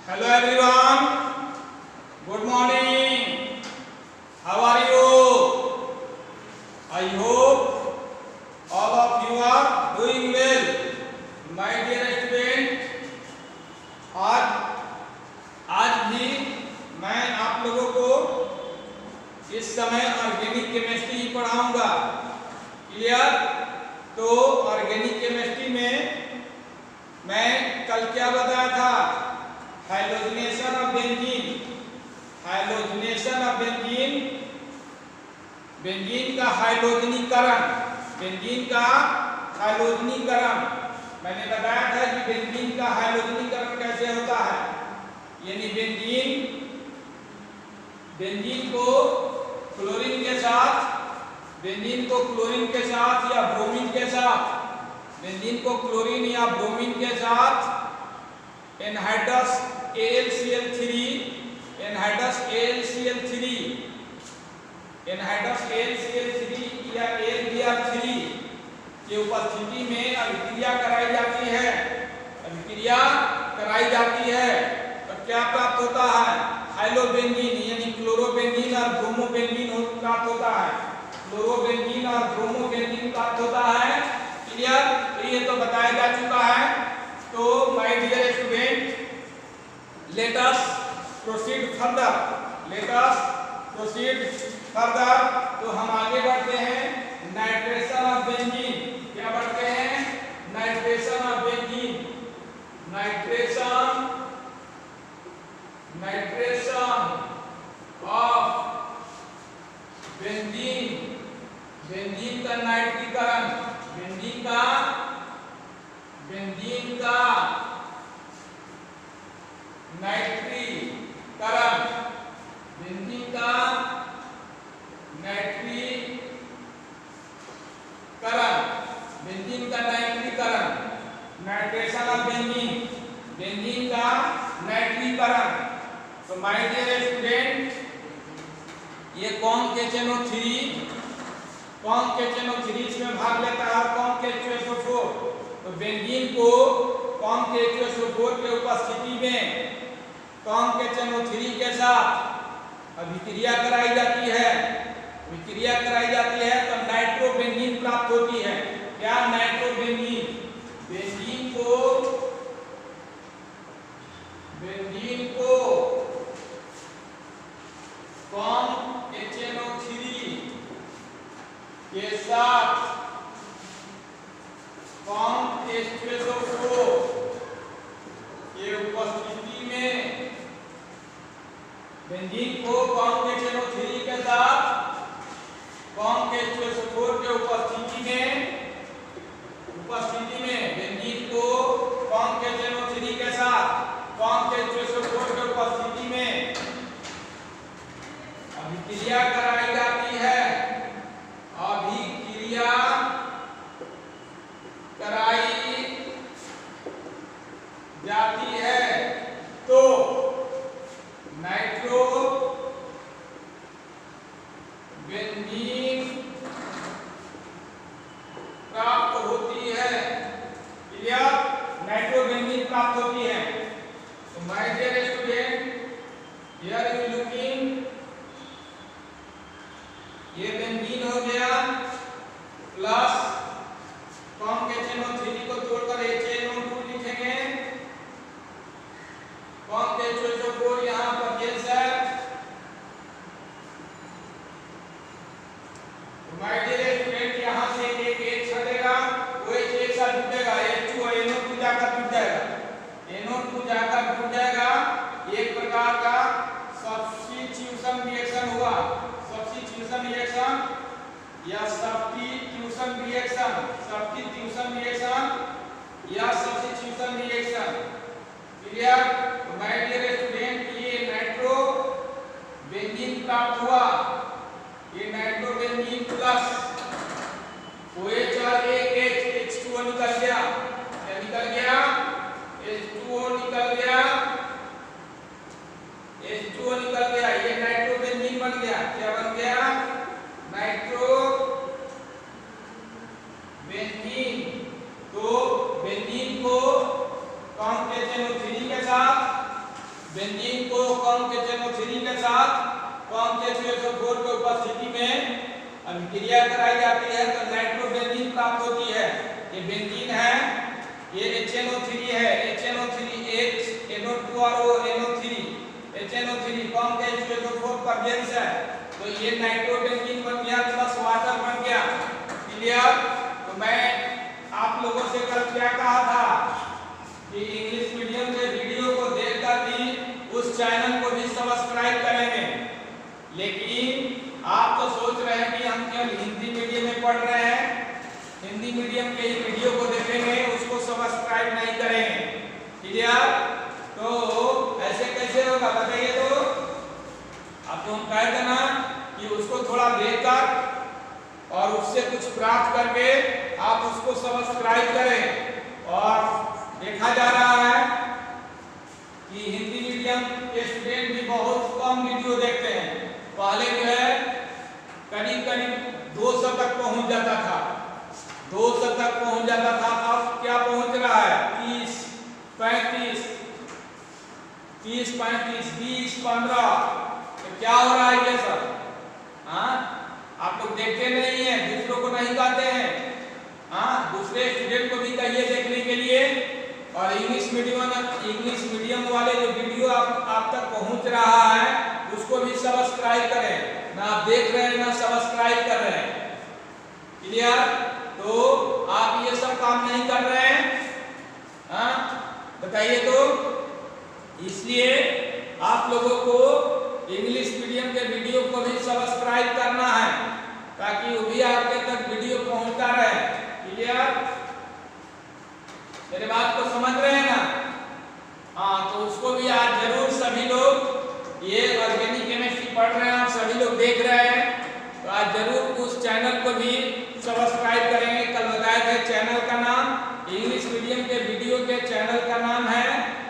Hello everyone, good morning. How are you? I hope all of you are doing well. My dear student, आज भी मैं आप लोगों को इस समय ऑर्गेनिक केमिस्ट्री पढ़ाऊंगा। क्लियर? तो ऑर्गेनिक केमिस्ट्री में मैं कल क्या बताया था? Hydrogenation of benzene, hydrogenation of benzene, benzene का हाइड्रोजनीकरण, बेंजीन का हाइड्रोजनीकरण। मैंने बताया था कि बेंजीन का हाइड्रोजनीकरण कैसे होता है, यानी बेंजीन को क्लोरीन के साथ, बेंजीन को क्लोरीन के साथ या ब्रोमीन के साथ, बेंजीन को क्लोरीन या ब्रोमीन के साथ anhydrous AlCl3, anhydrous AlCl3, anhydrous AlCl3 या AlBr3 की उपस्थिति में अभिक्रिया कराई जाती है, अभिक्रिया कराई जाती है तो क्या प्राप्त होता है? हाइलोबेंजीन यानी क्लोरोबेंजीन और ब्रोमोबेंजीन प्राप्त होता है, क्लोरोबेंजीन और ब्रोमोबेंजीन प्राप्त होता है। क्लियर? तो ये तो बताया जा चुका है। तो my dear student, let us proceed further, let us proceed further. तो हम आगे बढ़ते हैं नाइट्रेशन ऑफ बेंजीन। क्या बढ़ते हैं? Nitration of benzene, nitration, nitration of benzene, benzene का नाइट्रीकरण, बेंजीन का नाइट्रीकरण, बेंजीन का नाइट्रीकरण, बेंजीन का नाइट्रीकरण, नाइट्रेशन ऑफ बेंजीन, बेंजीन का नाइट्रीकरण। तो माय डियर स्टूडेंट, ये कौन KCnO3, कौन KCnO3 इसमें भाग लेता है और कौन K2SO4। तो बेंजीन को कौन K2SO4 के उपस्थिति में कौन KCnO3 के साथ अभिक्रिया कराई जाती है, अभिक्रिया कराई जाती है तो नाइट्रोबेंजीन प्राप्त होती है। क्या? नाइट्रोबेंजीन। बेंजीन को कौन KCnO3 के साथ कौन H2SO4 के उपस्थिति में, बेंजीन को कौन KCnO3 के साथ कौन H2SO4 के उपस्थिति में, बेंजीन को कौन KCnO3 के साथ कौन H2SO4 के उपस्थिति में अभिक्रिया कराई जाती है, अभिक्रिया कराई जाती है तो नाइट्रोबेंजीन प्राप्त होती है। क्लियर? नाइट्रोबेंजीन प्राप्त होती है। तो my dear student, here you looking, ये बेंजीन हो गया प्लस कौन KCnO3 को तोड़कर HNO2 लिखेंगे, कौन H2SO4 यहाँ पर केस है। माय डियर स्टूडेंट, यहाँ से एक H हटेगा, वो H एक साथ जुटेगा, H2 और NO2 जाकर जुट जाएगा, NO2 जाकर जुट जाएगा। एक प्रकार का सब्स्टिट्यूशन रिएक्शन हुआ, सब्स्टिट्यूशन रिएक्शन या सब्स्टिट्यूशन रिएक्शन, सब्स्टिट्यूशन रिएक्शन या सब्स्टिट्यूशन रिएक्शन। क्लियर? तो माय डियर स्टूडेंट, ये नाइट्रोबेंजीन प्राप्त हुआ, ये नाइट्रोबेंजीन प्लस OH और एक H2O निकल गया। क्या निकल गया? H2O निकल गया, H2O निकल गया, ये नाइट्रोबेंजीन बन गया। क्या बन गया? नाइट्रोबेंजीन। तो बेंजीन को कौन KCnO3 के साथ H2SO4 के उपस्थिति में अभिक्रिया कराई जाती है तो नाइट्रोबेंजीन प्राप्त होती है। ये बेंजीन है, ये HNO3 है, HNO3H NO2 और NO3 HNO3 कौन का H2SO4 पर बेंस है तो ये नाइट्रोबेंजीन बन गया प्लस वाटर बन गया। क्लियर? तो मैं आप लोगों से कल क्या कहा था कि इंग्लिश मीडियम के वीडियो को देखकर भी उस चैनल को भी सब्सक्राइब करेंगे, लेकिन आप तो सोच रहे हैं कि हम केवल हिंदी मीडियम में पढ़ रहे हैं, हिंदी मीडियम के ही वीडियो को देखेंगे, उसको सब्सक्राइब नहीं करेंगे। क्लियर? तो ऐसे कैसे होगा बताइए? तो अब तो हम कहते ना कि उसको थोड़ा देखकर और उससे कुछ प्राप्त करके आप उसको सब्सक्राइब करें। और देखा जा रहा है कि हिंदी मीडियम के स्टूडेंट भी बहुत कम वीडियो देखते हैं। पहले जो है करीब करीब 200 तक पहुंच जाता था, 200 तक पहुंच जाता था। अब क्या पहुंच रहा है? 30, 35, 30, 35, 20, 15। तो क्या हो रहा है ये सब? हाँ, आप लोग देखते नहीं हैं, दूसरों को नहीं कहते हैं। हाँ, दूसरे स्टूडेंट को भी कहिए देखने के लिए। और इंग्लिश मीडियम वाले जो वीडियो आप तक पहुंच रहा है उसको भी सब्सक्राइब करें। ना आप देख रहे हैं ना सब्सक्राइब कर रहे हैं। क्लियर? तो आप ये सब काम नहीं कर रहे हैं। हाँ, बताइए तो। इसलिए आप लोगों को इंग्लिश मीडियम के वीडियो को भी सब्सक्राइब करना है ताकि वो भी आपके तक वीडियो पहुंचता रहे। क्लियर? मेरे बात को समझ रहे हैं ना? हाँ, तो उसको भी आज जरूर सभी लोग ये ऑर्गेनिक केमिस्ट्री पढ़ रहे हैं, आप सभी लोग देख रहे हैं तो आज जरूर उस चैनल को भी सब्सक्राइब करेंगे। कल बताए थे चैनल का नाम, इंग्लिश मीडियम के वीडियो के चैनल का नाम है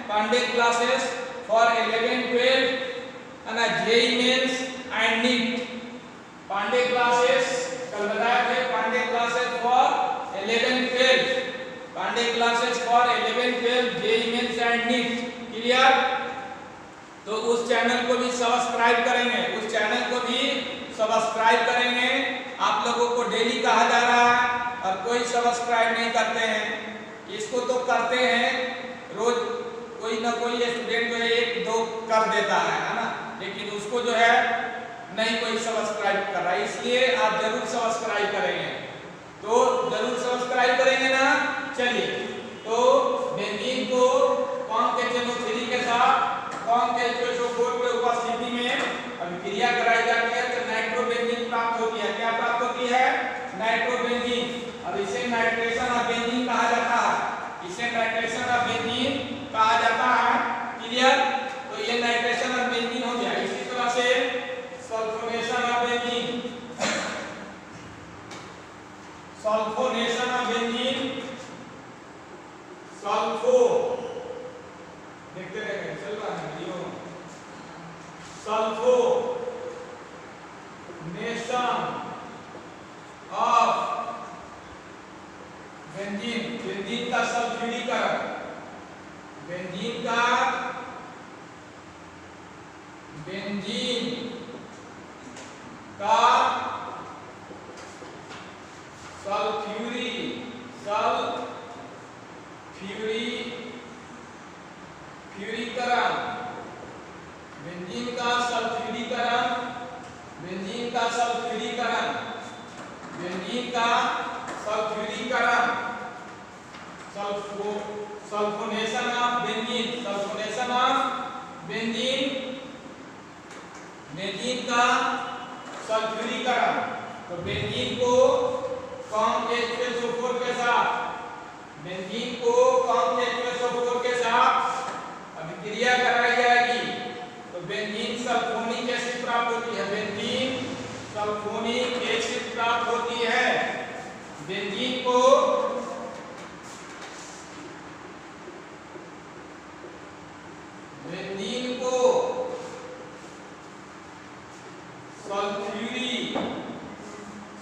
पांडे क्लासेस फॉर 11, 12 ना JEE Mains and NEET. Pandey classes कल बताए थे, Pandey classes for 11, 12, Pandey classes for 11, 12 JEE Mains and NEET. Clear? तो उस चैनल को भी सब्सक्राइब करेंगे, उस चैनल को भी सब्सक्राइब करेंगे। आप लोगों को डेली कहा जा रहा है और कोई सब्सक्राइब नहीं करते हैं। इसको तो करते हैं, रोज कोई ना कोई स्टूडेंट जो है 1-2 कर देता है ना, लेकिन उसको जो है नहीं कोई सब्सक्राइब कर रहा है। इसलिए आप जरूर सब्सक्राइब करेंगे। तो जरूर सब्सक्राइब करेंगे ना? चलिए, तो बेंजीन को कौन के HNO3 के साथ कौन के H2SO4 के उपस्थिति में अभिक्रिया कराई जाती है तो नाइट्रोबेंजीन प्राप्त होती है। क्या प्राप्त होती है? नाइट्रोबेंजीन। और इसे नाइट्रेशन ऑफ बेंजीन कहा जाता है, इसे नाइट्रेशन ऑफ बेंजीन कहा जाता है। क्लियर? तो ये नाइट्रेशन ऑफ बेंजीन हो गया। इसी तरह से sulphonation of benzene, sulphonation of benzene, sulpho देखते रहेंगे, चल रहा है video. Sulpho nation of benzene, benzene का सल्फ्यूरीकरण, बेंजीन का फ्यूरीकरण, बेंजीन का सल्फ्यूरीकरण, बेंजीन का सल्फ्यूरीकरण, बेंजीन का सल्फ्यूरीकरण, sulphonation of benzene, sulphonation of benzene, benzene का सल्फ्यूरीकरण। तो बेंजीन को कौन के H2SO4 के साथ, बेंजीन को कौन के H2SO4 के साथ अभिक्रिया कराई जाएगी तो बेंजीन सल्फोनिक एसिड प्राप्त होती है, बेंजीन सल्फोनिक एसिड प्राप्त होती है। बेंजीन को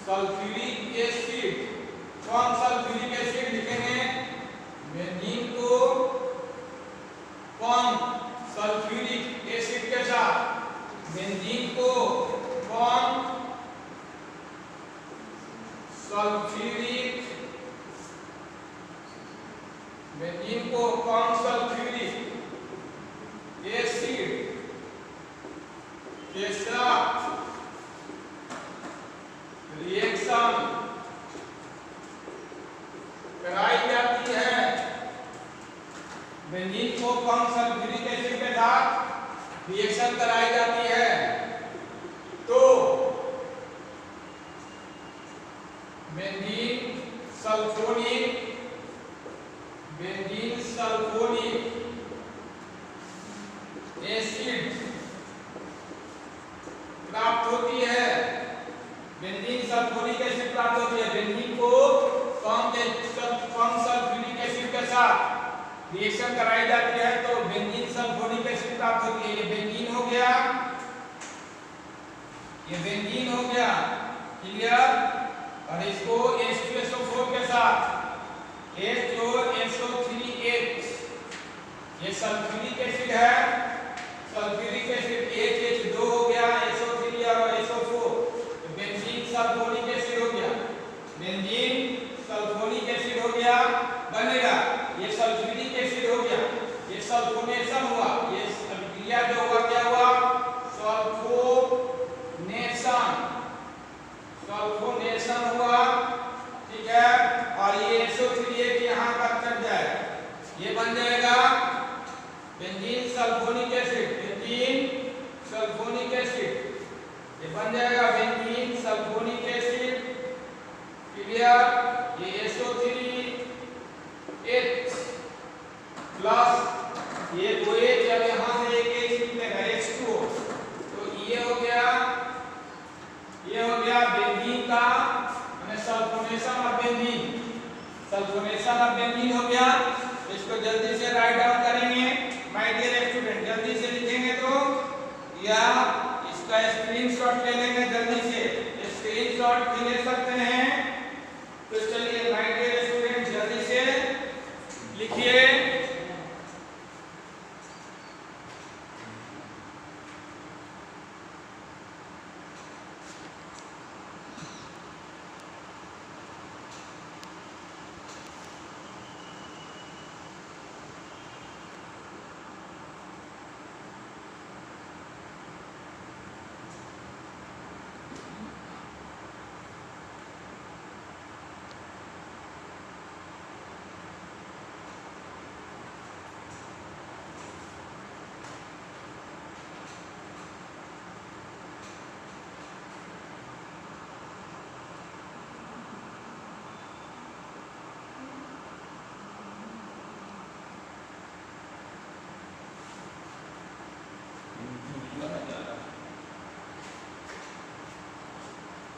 सल्फ्यूरिक एसिड, कौन सल्फ्यूरिक एसिड लिखेंगे? बेंजीन को कौन सल्फ्यूरिक एसिड के साथ, बेंजीन को कौन सल्फ्यूरिक, बेंजीन को कौन सल्फ्यूरिक एसिड के साथ रिएक्शन कराई जाती है। बेंजीन को कौन सल्फ्यूरिक एसिड के साथ रिएक्शन कराई जाती है तो बेंजीन सल्फोनिक एसिड प्राप्त होती है। बेंजीन सल्फोनिक एसिड प्राप्त होती है। बेंजीन को कौन सल्फ्यूरिक एसिड के साथ रिएक्शन कराई जाती है तो बेंजीन सल्फोनिक एसिड प्राप्त होती है। ये बेंजीन हो गया, क्लियर। और इसको H2SO4 के साथ H2SO3H, ये सल्फ्यूरिक एसिड है। सल्फ्यूरिक एसिड H2 हो गया, SO3 और SO4, बेंजीन सल्फोनिक एसिड हो गया। बेंजीन सल्फोनिक एसिड हो गया, बनेगा। ये सल्फ्यूरिक एसिड हो गया, ये सल्फोनेशन हुआ। ये अभिक्रिया जो हुआ क्या हुआ? सल्फोनेशन हुआ, ठीक है। और ये SO3H यहाँ पर चढ़ जाएगा, ये बन जाएगा बेंजीन सल्फोनिक एसिड। ये बन जाएगा बेंजीन सल्फोनिक एसिड, क्लियर। ये SO3H प्लस ये 2H, जब यहाँ से एक H निकलेगा H2O, तो ये हो गया बेंजीन का सल्फोनेशन ऑफ बेंजीन हो गया। इसको जल्दी से राइट डाउन करेंगे माय डियर स्टूडेंट, जल्दी से लिखेंगे तो या इसका स्क्रीनशॉट ले लेंगे, जल्दी से स्क्रीनशॉट भी ले सकते हैं। तो चलिए माय डियर स्टूडेंट जल्दी से लिखिए।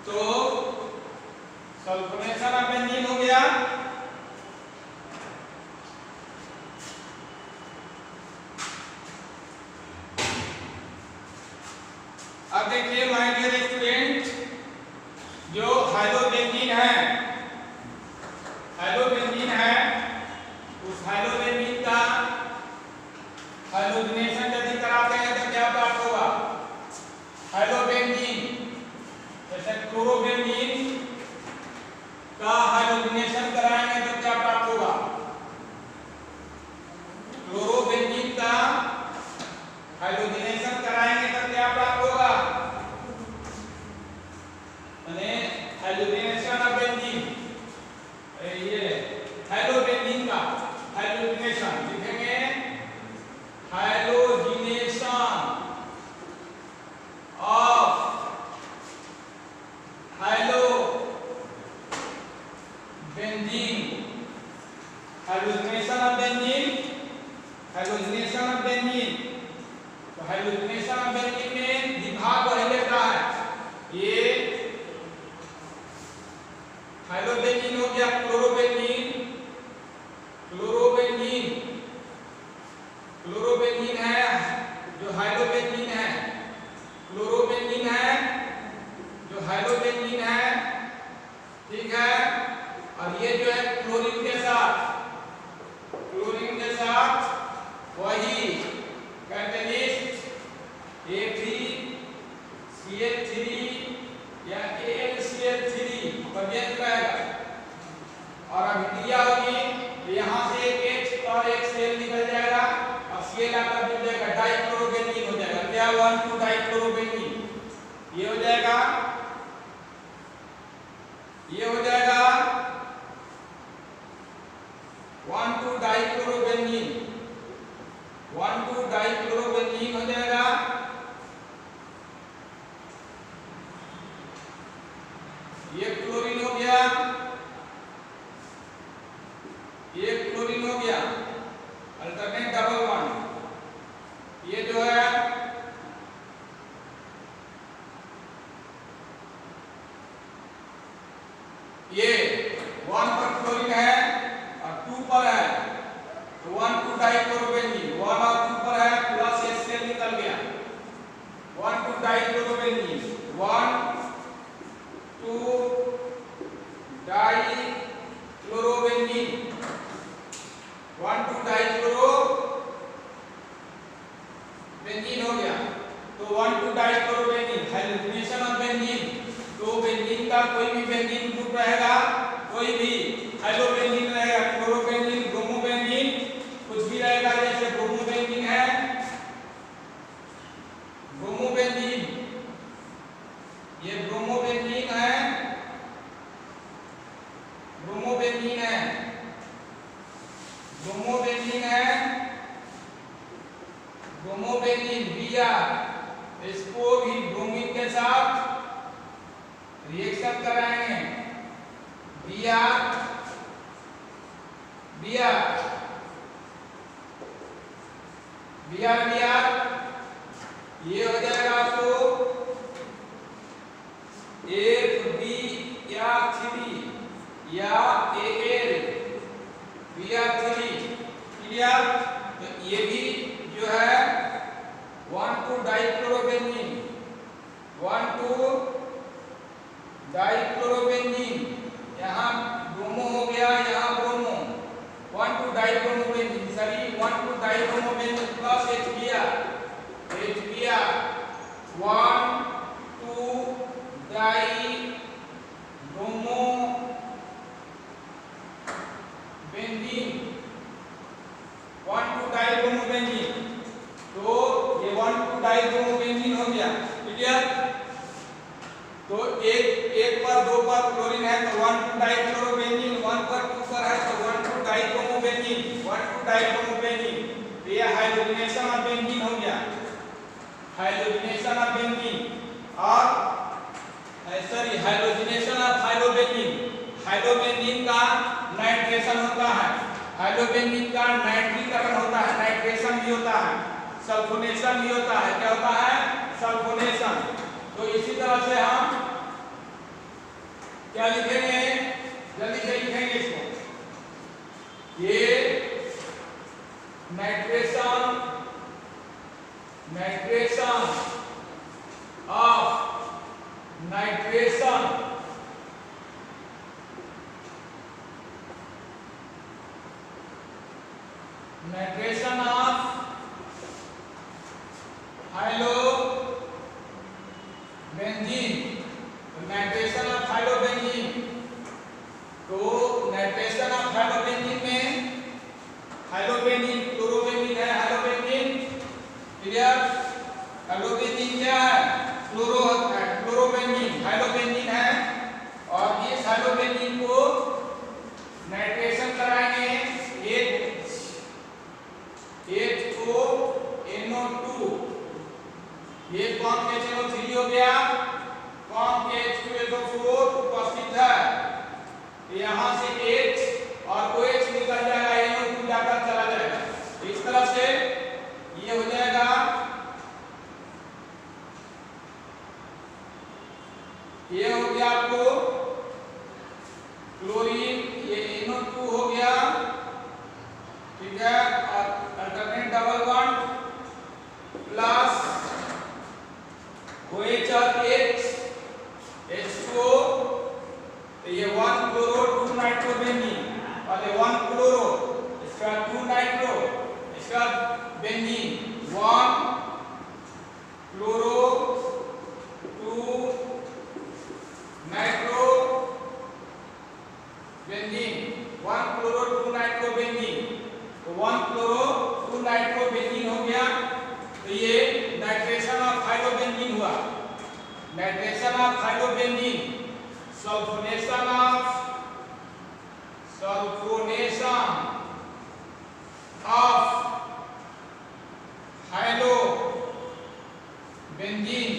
तो सल्फोनेशन ऑफ बेंजीन हो गया। अब देखिए माय डियर स्टूडेंट, जो हाइलोबेंजीन है, उस हाइलोबेंजीन का हाइलोजिनेशन यदि कराते हैं तो क्या प्राप्त होगा? हाइलोबेंजीन जैसे क्लोरोबेंजीन का हाइलोजिनेशन कराएंगे तो क्या प्राप्त होगा? क्लोरोबेंजीन का हाइलोजिनेशन कराएंगे तो क्या प्राप्त होगा? माने हाइलोजिनेशन ऑफ बेंजीन, ये हाइलोबेंजीन का हाइलोजिनेशन लिखेंगे, halogenation of benzene, halogenation of benzene, halogenation of benzene. तो हाइलोजिनेशन ऑफ बेंजीन में विभाग वही लेता है। ये हाइलोबेंजीन हो गया, क्लोरोबेंजीन, क्लोरोबेंजीन है जो हाइलोबेंजीन है, क्लोरोबेंजीन है जो हाइलोबेंजीन है, ठीक है। और ये जो है क्लोरीन के साथ वही कैटलिस्ट A3CH3 और अभिक्रिया होगी तो यहाँ से एक H और एक Cl निकल जाएगा और Cl आकर मिल जाएगा डाइक्लोरोबेंजीन हो जाएगा। क्या 1,2 डाइक्लोरोबेंजीन ये हो जाएगा, ये हो जाएगा 1,2 डाइक्लोरोबेंजीन, 1,2 डाइक्लोरोबेंजीन हो जाएगा। ये क्लोरीन हो गया, ये क्लोरीन हो गया अल्टरनेट डबल बॉन्ड। ये जो है ये 1 पर क्लोरीन है और 2 पर है तो 1,2 डाइक्लोरोबेंजीन, 1 और 2 पर है प्लस HCl निकल गया 1,2 डाइक्लोरोबेंजीन, 1,2 डाइक्लोरोबेंजीन, 1,2 डाइक्लोरोबेंजीन हो गया। तो 1,2 डाइक्लोरोबेंजीन हाइड्रोजनेशन ऑफ बेंजीन, तो बेंजीन का कोई भी बेंजीन ग्रुप रहेगा, कोई भी हाइड्रोबेंजीन रहेगा, क्लोरोबेंजीन, ब्रोमोबेंजीन, कुछ भी रहेगा, जैसे ब्रोमोबेंजीन है, ब्रोमोबेंजीन, ये ब्रोमोबेंजीन है, ब्रोमोबेंजीन है, ब्रोमोबेंजीन है, ब्रोमोबेंजीन Br, इसको भी ब्रोमीन के साथ रिएक्शन कराएंगे, Br, Br, Br, Br, ये हो जाएगा आपको FbR3 या Al, Br3 क्लियर। तो ये भी जो है 1,2 डाइक्लोरोबेंजीन, 1,2 डाइक्लोरोबेंजीन, यहाँ ब्रोमो हो गया, यहाँ bromo, 1,2 dibromobenzene, sorry 1,2 dibromobenzene plus HBr, HBr, 1,2 dibromobenzene, 1,2 dibromobenzene, तो ये 1,2 डाइब्रोमोबेंजीन हो गया क्लियर। तो एक पर 2 पर क्लोरीन है तो 1,2 डाइक्लोरोबेंजीन, 1 पर 2 पर है तो 1,2 डाइब्रोमोबेंजीन, 1,2 डाइब्रोमोबेंजीन, तो ये हाइड्रोजनेशन ऑफ बेंजीन हो गया, हाइड्रोजनेशन ऑफ बेंजीन और सॉरी हाइड्रोजनेशन ऑफ हाइड्रोबेंजीन। हाइड्रोबेंजीन का नाइट्रेशन होता है, हाइड्रोबेंजीन का नाइट्रीकरण होता है, नाइट्रेशन भी होता है, सल्फोनेशन भी होता है, क्या होता है सल्फोनेशन। तो इसी तरह से हम क्या लिखेंगे, जल्दी से लिखेंगे इसको, ये nitration, nitration of, nitration nitration of hydrobenzene, nitration of hydrobenzene. तो नाइट्रेशन ऑफ हाइड्रोबेंजीन में हाइड्रोबेंजीन, क्लोरोबेंजीन है, हाइड्रोबेंजीन क्लियर। हाइड्रोबेंजीन क्या है, क्लोरो होता है, क्लोरोबेंजीन हाइड्रोबेंजीन है और इस हाइड्रोबेंजीन को नाइट्रेशन कराएंगे HONO2, ये कौन के HNO3 हो गया, कौन के H2SO4 उपस्थित है, यहाँ से H और OH निकल जाएगा, NO2 जाकर चला जाएगा, इस तरह से ये हो जाएगा, ये हो गया आपको क्लोरीन, ये NO2 हो गया, ठीक है, और alternate double bond plus OH और H, H2O, तो ये 1 क्लोरो 2 नाइट्रोबेंजीन और ये 1 क्लोरो, इसका 2 नाइट्रो, इसका बेंजीन, 1 क्लोरो 2 नाइट्रो बेंजीन, तो 1 क्लोरो 2 नाइट्रोबेंजीन हो गया। तो ये नाइट्रेशन ऑफ हाइड्रोबेंजीन हुआ। Nitration of hydrobenzene, sulphonation of hydrobenzene,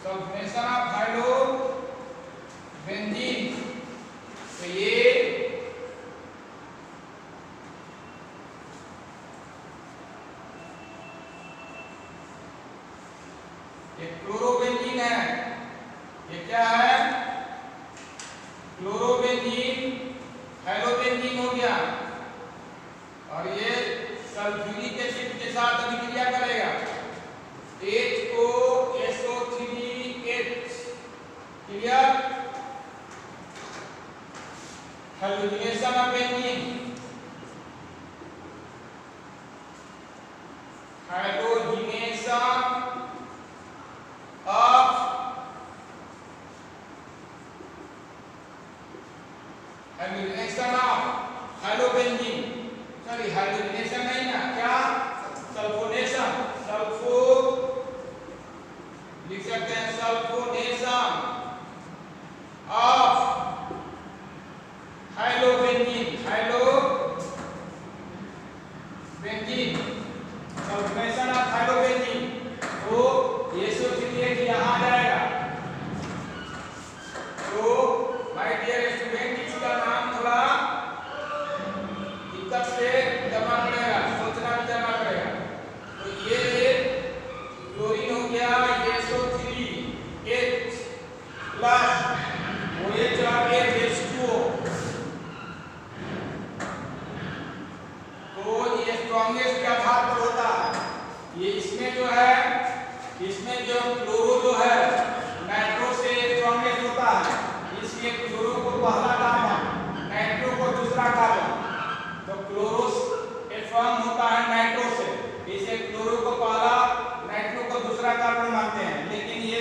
sulphonation of hydrobenzene. तो ये क्लोरोबेंजीन है। ये क्या है? क्लोरोबेंजीन हाइड्रोबेंजीन हो गया और ये सल्फ्यूरिक एसिड के साथ अभिक्रिया करेगा। HOSO3H clear. Hydrogenation of benzene, hydrogenation of hydrobenzene, sorry hydrogenation नहीं ना, क्या सल्फोनेशन, सल्फो लिख सकते हैं, sulphonation of hydrobenzene, hydrobenzene, sulphonation of hydrobenzene. तो ये SO3H यहाँ आ जाएगा। तो माय डियर स्टूडेंट, इसका नाम थोड़ा दिक्कत से जमा पड़ेगा, सोचना विचारना पड़ेगा। तो ये क्लोरीन हो गया, ये SO3H प्लस OH और H2O। तो ये स्ट्रॉन्गेस्ट के आधार पर होता है। ये इसमें जो है, इसमें जो क्लोरो जो है नाइट्रो से स्ट्रॉन्गेस्ट होता है, इसलिए क्लोरो को पहला कार्बन, नाइट्रो को दूसरा कार्बन। तो क्लोरो फॉर्म होता है नाइट्रो से, इसे क्लोरो को पहला, नाइट्रो को दूसरा कार्बन मानते हैं। लेकिन ये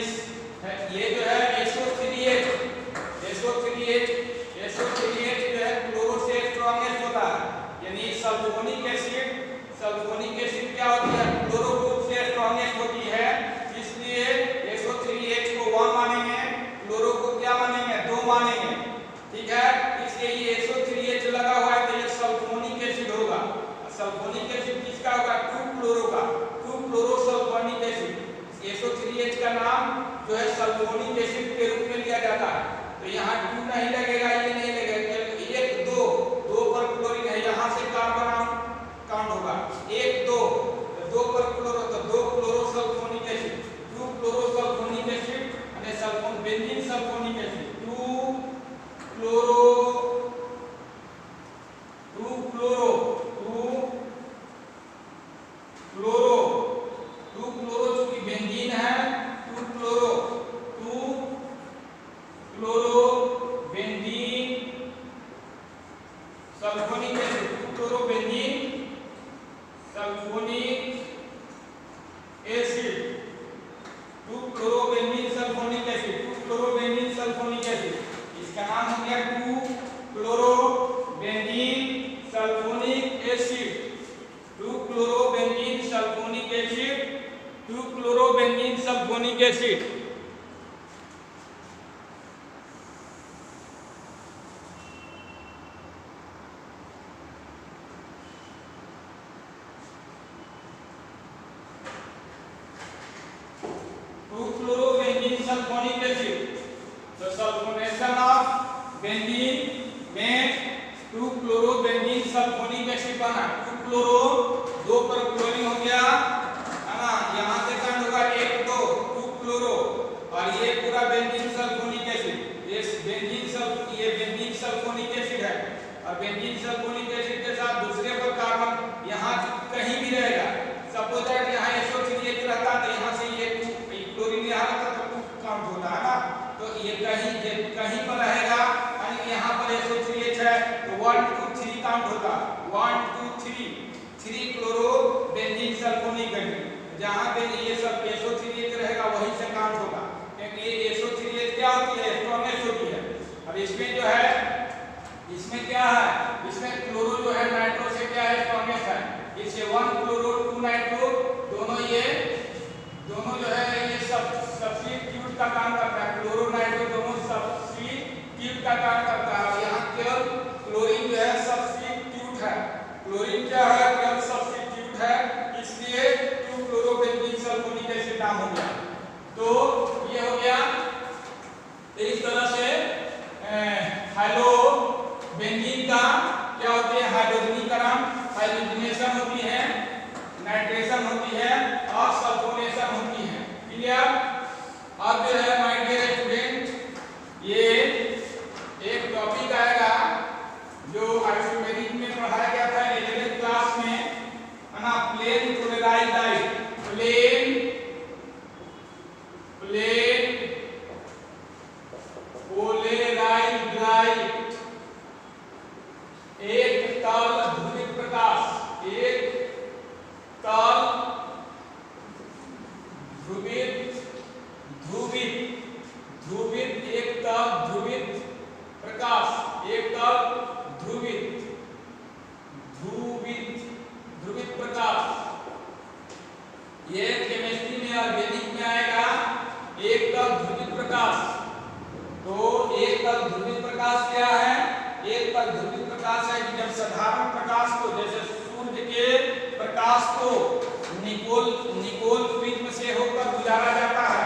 जो है SO3H जो है क्लोरो से स्ट्रॉन्गेस्ट होता है। यानी सल्फोनिक एसिड क्या होती है? क्लोरो ग्रुप से स्ट्रॉन्गेस्ट होती है, इसलिए SO3H को 1 मानेंगे, क्लोरो को क्या मानेंगे? 2 मानेंगे। ठीक है, इसलिए ये SO3H लगा हुआ है तो ये सल्फोनिक एसिड होगा। सल्फोनिक एसिड किसका होगा? 2 क्लोरो का, 2 क्लोरो सल्फोनिक एसिड। SO3H का नाम जो है सल्फोनिक एसिड के रूप में लिया जाता है। तो यहाँ 2 नहीं लगेगा, ये नहीं लगेगा, 1 2 पर क्लोरीन है, यहाँ से कार्बन काउंट होगा 1 2 पर क्लोरो, तो 2 chloro sulphonic acid, 2 chloro sulphonic acid અને sulphone benzene sulphonic acid, 2 chloro चूंकि बेंजीन है, 2 chloro benzene sulphonic acid, 2 chloro benzene sulphonic acid, 2 chloro benzene sulphonic acid, 2 chloro benzene sulphonic acid. इसका नाम हो गया 2 chloro benzene sulphonic acid, 2 chloro benzene sulphonic acid, 2 chloro benzene sulphonic acid. Sulphonic acid, तो sulphonation of benzene में 2 chloro benzene sulphonic acid बना। 2 chloro 2 पर chlorine हो गया है ना, यहाँ से कांड होगा 1 2 2 क्लोरो और ये पूरा बेंजीन सल्फोनिक एसिड। ये बेंजीन सल्फोनिक एसिड है और बेंजीन सल्फोनिक एसिड के साथ दूसरे पर कार्बन यहाँ कहीं भी रहेगा। सपोज दैट यहाँ SO3H रहता तो यहाँ से ये क्लोरीन यहाँ रहता तो काउंट होता है ना, तो ये कहीं पर रहेगा यानी यहाँ पर SO3H है तो 1 2 3 काउंट होगा, 1 2 3 क्लोरो बेंजीन सल्फोनिक एसिड। जहाँ पे ये सब SO3H रहेगा वहीं से काउंट होगा, क्योंकि ये SO3H क्या होती है? स्ट्रॉन्गेस्ट होती है। अब इसमें जो है इसमें क्या है, इसमें क्लोरो जो है नाइट्रो से क्या है स्ट्रॉन्गेस्ट है, इससे 1 क्लोरो 2 नाइट्रो दोनों जो है ये सब्स्टिट्यूट का काम करता है, क्लोरो नाइट्रो दोनों सब्स्टिट्यूट का काम करता है। और यहाँ केवल क्लोरीन जो है सब्स्टिट्यूट है, क्लोरीन क्या है केवल सब्स्टिट्यूट है, इसलिए 2 क्लोरोबेंजीन सल्फोनिक एसिड नाम हो गया। तो ये हो गया। इस तरह से हाइड्रोबेंजीन का क्या होती है, हाइड्रोजनीकरण, हाइड्रोजनेशन होती है, नाइट्रेशन होती है और सल्फोनेशन होती है। क्लियर। अब जो है माय डियर स्टूडेंट, ये एक टॉपिक आएगा जो आइसोमेरिक में पढ़ाया गया था 11th क्लास में, है ना, plane polarised light, plane polarised light, एक तल ध्रुवित प्रकाश, एक तल ध्रुवित एक तल ध्रुवित प्रकाश, एक तल ध्रुवित प्रकाश। ये केमिस्ट्री में ऑर्गेनिक में आएगा, एक तल ध्रुवित प्रकाश। तो एक तल ध्रुवित प्रकाश क्या है, एक तल ध्रुवित प्रकाश है कि जब साधारण प्रकाश को, जैसे सूर्य के प्रकाश को निकोल प्रिज्म से होकर गुजारा जाता है,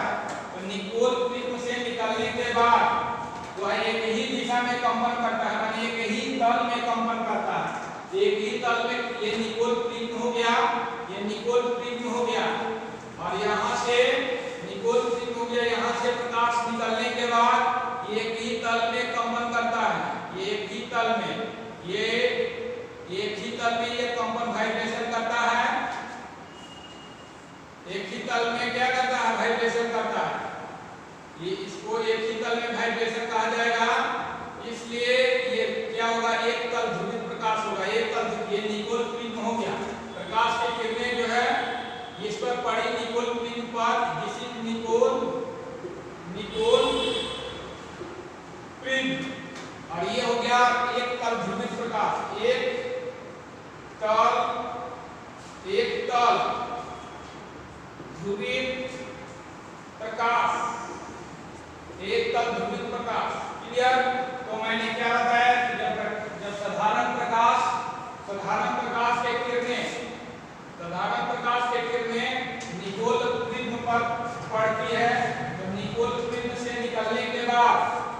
तो निकोल प्रिज्म से निकलने के बाद तो एक ही दिशा में कंपन करता है, माने एक ही तल में कंपन करता है, एक ही तल में। ये निकोल प्रिज्म हो गया, ये निकोल प्रिज्म हो गया, और यहाँ से निकोल प्रिज्म हो गया, यहाँ से प्रकाश निकलने के बाद एक ही तल में कंपन करता है, एक ही तल में ये कंपन वाइब्रेशन करता है, एक ही तल में क्या करता है, वाइब्रेशन करता है। ये इसको एक ही तल में वाइब्रेशन कहा जाएगा, इसलिए ये क्या होगा, एक तल ध्रुवित प्रकाश होगा, एक तल। ये निकोल प्रिज्म हो गया, प्रकाश की किरणें जो है इस पर पड़ी निकोल प्रिज्म पर, दिस इज निकोल प्रिज्म, और ये हो गया एक तल ध्रुवित प्रकाश, एक तल ध्रुवित प्रकाश, एक तल ध्रुवित प्रकाश। क्लियर। तो मैंने क्या बताया कि जब साधारण प्रकाश के किरणें निकोल प्रिज्म पर पड़ती है, तो निकोल प्रिज्म से निकलने के बाद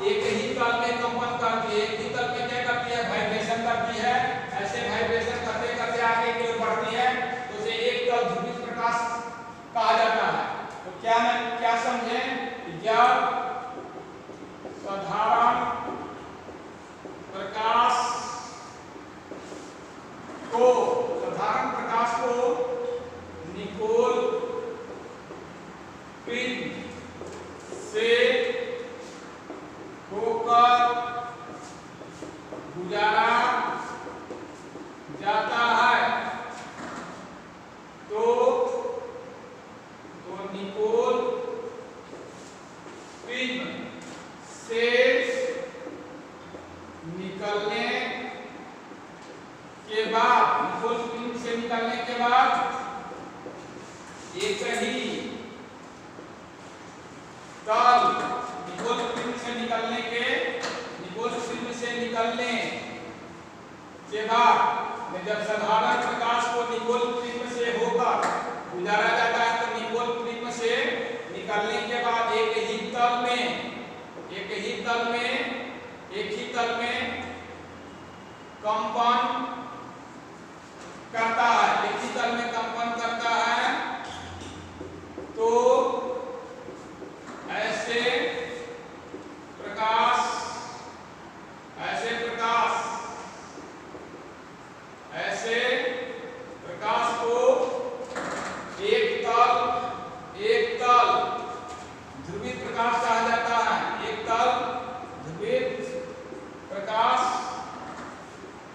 एक ही तल में कंपन करती है, एक ही तल में क्या करती है, वाइब्रेशन करती है। ऐसे वाइब्रेशन करते करते आगे की ओर बढ़ती है, तो उसे एक तल ध्रुवित प्रकाश कहा जाता है। तो क्या समझे, जब साधारण प्रकाश को निकोल प्रिज्म से होकर गुजारा जाता है, तो निकोल प्रिज्म से निकलने के बाद, निकोल प्रिज्म से निकलने के बाद एक ही तल, निकोल प्रिज्म से निकलने के बाद जब साधारण प्रकाश को निकोल प्रिज्म से होकर गुजारा जाता है, तो निकोल प्रिज्म से निकलने के बाद एक ही तल में कंपन करता है, एक ही तल में कंपन करता है। तो ऐसे प्रकाश को एक तल ध्रुवित प्रकाश कहा जाता है, एक तल ध्रुवित प्रकाश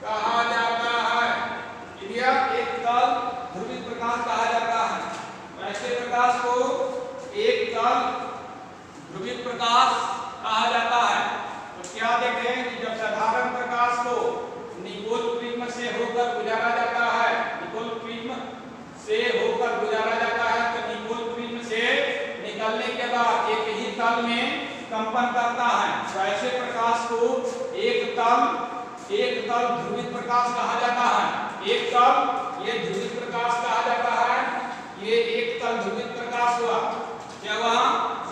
कहा एक तल ध्रुवित प्रकाश कहा जाता है। एक तल ये ध्रुवित प्रकाश कहा जाता है। ये एक तल ध्रुवित प्रकाश हुआ। क्या हुआ?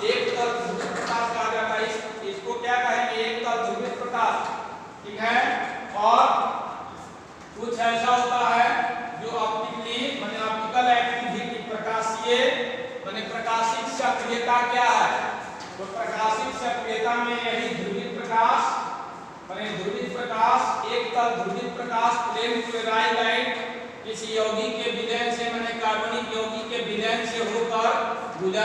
एक तल ध्रुवित प्रकाश कहा जाता है। इसको क्या कहेंगे? एक तल ध्रुवित प्रकाश। ठीक है। और कुछ ऐसा होता है जो ऑप्टिकली माने ऑप्टिकल एक्टिविटी प्रकाशीय माने प्रकाशिक सक्रियता क्या है? तो प्रकाशिक सक्रियता में यही ध्रुवित प्रकाश माने ध्रुवित प्रकाश एक तल ध्रुवित प्रकाश प्लेन क्लोराइड लाइट इस यौगिक के विलयन से माने कार्बनिक यौगिक के विलयन से होकर गुजर